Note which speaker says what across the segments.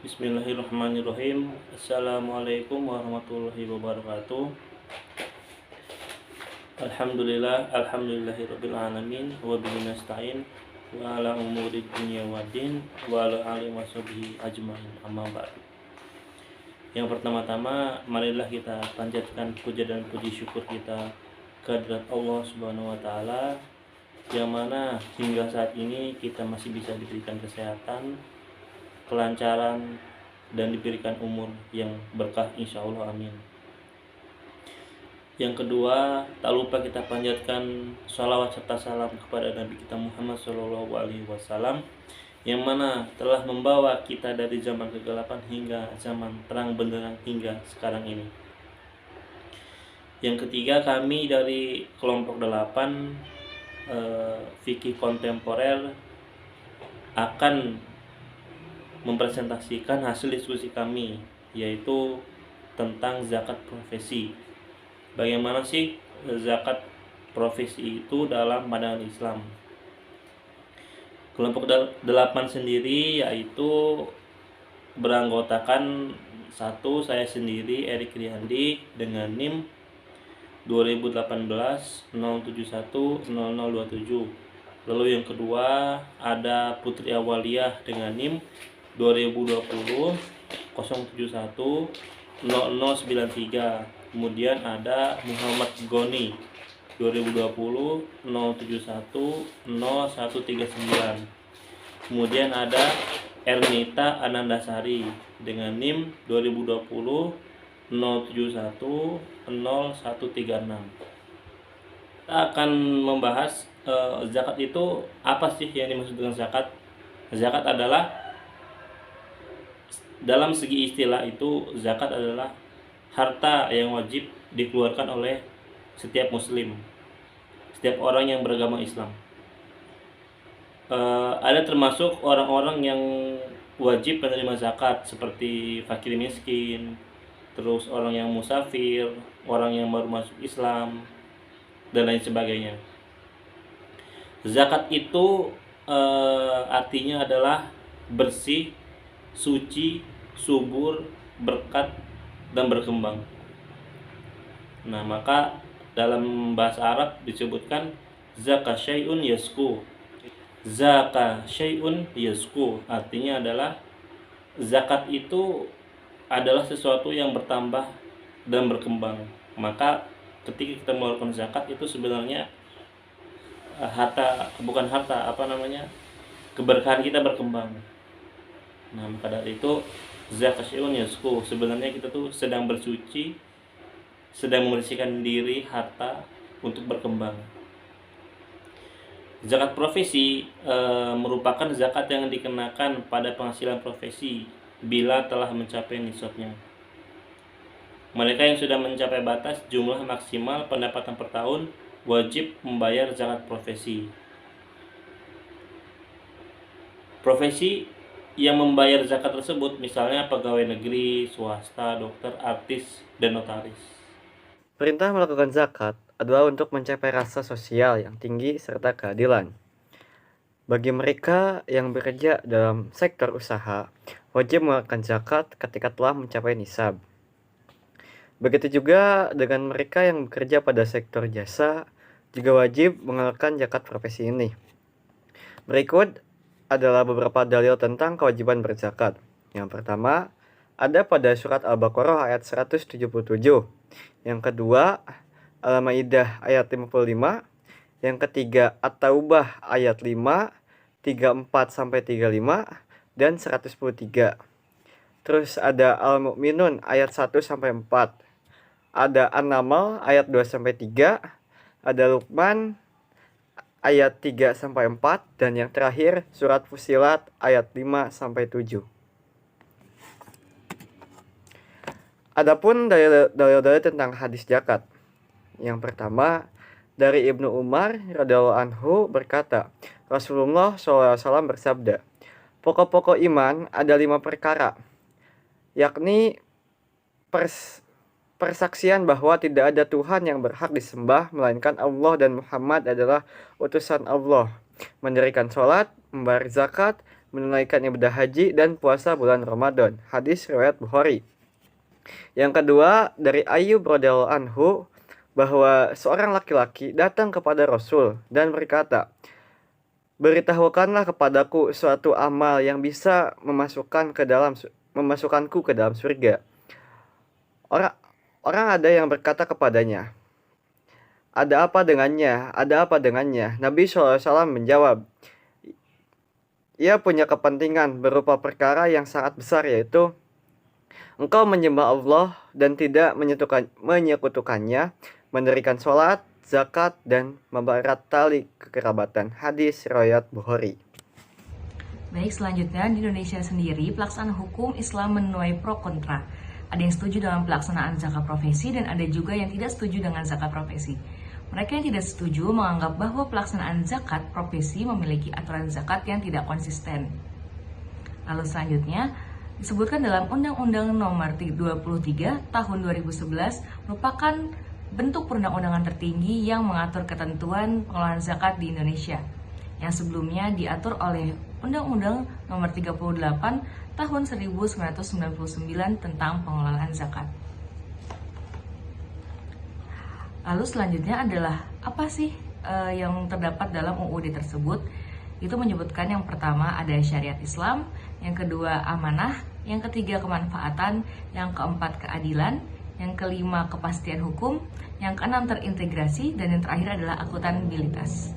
Speaker 1: Bismillahirrahmanirrahim. Assalamualaikum warahmatullahi wabarakatuh. Alhamdulillahirabbil alamin wa bihi nasta'in wa ala umuri dunya waddin wa ala alihi washabihi ajmain. Amma ba'd. Yang pertama-tama, marilah kita panjatkan puja dan puji syukur kita kehadirat Allah Subhanahu wa taala, yang mana hingga saat ini kita masih bisa diberikan kesehatan, kelancaran, dan diberikan umur yang berkah, insya Allah, amin. Yang kedua, tak lupa kita panjatkan sholawat serta salam kepada Nabi kita Muhammad SAW, yang mana telah membawa kita dari zaman kegelapan hingga zaman terang benderang hingga sekarang ini. Yang ketiga, kami dari kelompok 8 fikih kontemporer akan mempresentasikan hasil diskusi kami, yaitu tentang zakat profesi. Bagaimana sih zakat profesi itu dalam pandangan Islam? Kelompok 8 sendiri yaitu beranggotakan: satu, saya sendiri Erik Riyandi dengan NIM 2018-071-0027. Lalu yang kedua ada Putri Awaliyah dengan NIM 2020-071-0093. Kemudian ada Muhammad Goni 2020-071-0139. Kemudian ada Ernita Anandasari dengan NIM 2020-071-0136. Kita akan membahas zakat itu apa sih yang dimaksud dengan zakat. Zakat adalah, dalam segi istilah itu, zakat adalah harta yang wajib dikeluarkan oleh setiap muslim, setiap orang yang beragama Islam. Ada termasuk orang-orang yang wajib menerima zakat seperti fakir miskin, terus orang yang musafir, orang yang baru masuk Islam, dan lain sebagainya. Zakat itu artinya adalah bersih, suci, subur, berkat, dan berkembang. Nah, maka dalam bahasa Arab disebutkan zaka syai'un yasku. Zaka syai'un yasku artinya adalah zakat itu adalah sesuatu yang bertambah dan berkembang. Maka ketika kita mengeluarkan zakat itu sebenarnya keberkahan kita berkembang. Nah, maka dari itu zakat syai'un yasku, sebenarnya kita tuh sedang bersuci, sedang membersihkan diri, harta untuk berkembang. Zakat profesi merupakan zakat yang dikenakan pada penghasilan profesi bila telah mencapai nisabnya. Mereka yang sudah mencapai batas jumlah maksimal pendapatan per tahun wajib membayar zakat profesi. Profesi yang membayar zakat tersebut misalnya pegawai negeri, swasta, dokter, artis, dan notaris.
Speaker 2: Perintah melakukan zakat adalah untuk mencapai rasa sosial yang tinggi serta keadilan. Bagi mereka yang bekerja dalam sektor usaha, wajib mengeluarkan zakat ketika telah mencapai nisab. Begitu juga dengan mereka yang bekerja pada sektor jasa, juga wajib mengeluarkan zakat profesi ini. Berikut adalah beberapa dalil tentang kewajiban berzakat. Yang pertama, ada pada surat Al-Baqarah ayat 177. Yang kedua, Al-Maidah ayat 55. Yang ketiga, At-Taubah ayat 5, 34-35, dan 113. Terus ada Al-Mu'minun ayat 1-4. Ada An-Naml ayat 2-3. Ada Luqman ayat 3-4, dan yang terakhir surat Fussilat ayat 5-7. Adapun dalil-dalil tentang hadis zakat. Yang pertama, dari Ibnu Umar radhiyallahu anhu berkata, Rasulullah SAW bersabda, pokok-pokok iman ada 5 perkara, yakni persaksian bahwa tidak ada Tuhan yang berhak disembah melainkan Allah dan Muhammad adalah utusan Allah, mendirikan sholat, membayar zakat, menunaikan ibadah haji dan puasa bulan Ramadan. Hadis riwayat Bukhari. Yang kedua, dari Ayyub radhiyallahu anhu bahwa seorang laki-laki datang kepada Rasul dan berkata, "Beritahukanlah kepadaku suatu amal yang bisa memasukkanku ke dalam surga." Orang orang ada yang berkata kepadanya, "Ada apa dengannya? Ada apa dengannya?" Nabi SAW menjawab, "Ia punya kepentingan berupa perkara yang sangat besar, yaitu engkau menyembah Allah dan tidak menyekutukannya, mendirikan sholat, zakat, dan membarat tali kekerabatan." Hadis riwayat Bukhari.
Speaker 3: Baik, selanjutnya di Indonesia sendiri pelaksanaan hukum Islam menuai pro kontra. Ada yang setuju dengan pelaksanaan zakat profesi dan ada juga yang tidak setuju dengan zakat profesi. Mereka yang tidak setuju menganggap bahwa pelaksanaan zakat profesi memiliki aturan zakat yang tidak konsisten. Lalu selanjutnya disebutkan dalam Undang-Undang Nomor 23 Tahun 2011 merupakan bentuk perundang-undangan tertinggi yang mengatur ketentuan pengelolaan zakat di Indonesia, yang sebelumnya diatur oleh Undang-Undang Nomor 38 Tahun 1999 tentang pengelolaan zakat. Lalu selanjutnya adalah apa sih yang terdapat dalam UUD tersebut? Itu menyebutkan yang pertama ada syariat Islam, yang kedua amanah, yang ketiga kemanfaatan, yang keempat keadilan, yang kelima kepastian hukum, yang keenam terintegrasi, dan yang terakhir adalah akuntabilitas.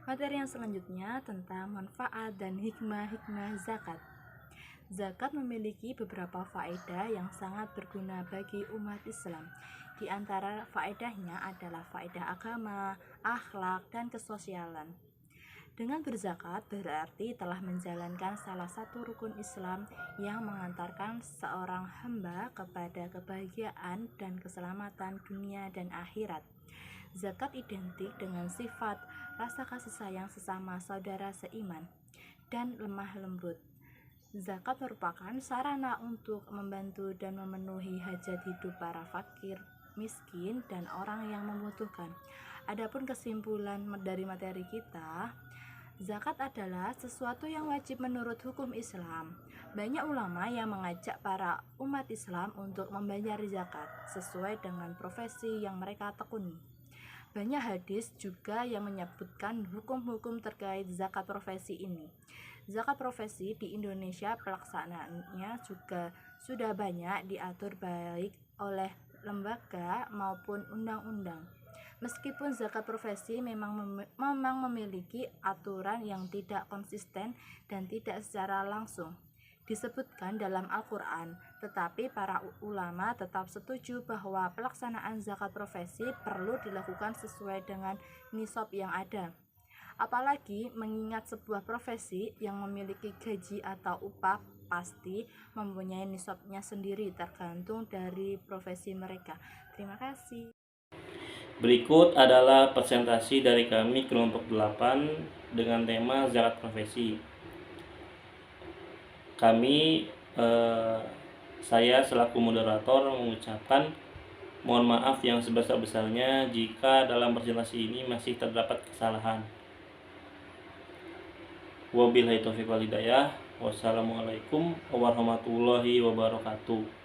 Speaker 4: Materi yang selanjutnya tentang manfaat dan hikmah-hikmah zakat. Zakat memiliki beberapa faedah yang sangat berguna bagi umat Islam. Di antara faedahnya adalah faedah agama, akhlak, dan kesosialan. Dengan berzakat berarti telah menjalankan salah satu rukun Islam yang mengantarkan seorang hamba kepada kebahagiaan dan keselamatan dunia dan akhirat. Zakat identik dengan sifat rasa kasih sayang sesama saudara seiman dan lemah lembut. Zakat merupakan sarana untuk membantu dan memenuhi hajat hidup para fakir, miskin, dan orang yang membutuhkan. Adapun kesimpulan dari materi kita, zakat adalah sesuatu yang wajib menurut hukum Islam. Banyak ulama yang mengajak para umat Islam untuk membayar zakat sesuai dengan profesi yang mereka tekuni. Banyak hadis juga yang menyebutkan hukum-hukum terkait zakat profesi ini. Zakat profesi di Indonesia pelaksanaannya juga sudah banyak diatur baik oleh lembaga maupun undang-undang. Meskipun zakat profesi memang memiliki aturan yang tidak konsisten dan tidak secara langsung disebutkan dalam Al-Quran, tetapi para ulama tetap setuju bahwa pelaksanaan zakat profesi perlu dilakukan sesuai dengan nisab yang ada. Apalagi mengingat sebuah profesi yang memiliki gaji atau upah pasti mempunyai nisabnya sendiri tergantung dari profesi mereka. Terima kasih.
Speaker 1: Berikut adalah presentasi dari kami kelompok 8 dengan tema zakat profesi. Saya selaku moderator mengucapkan mohon maaf yang sebesar-besarnya jika dalam presentasi ini masih terdapat kesalahan. Wabillahi taufiq wal hidayah. Wassalamualaikum warahmatullahi wabarakatuh.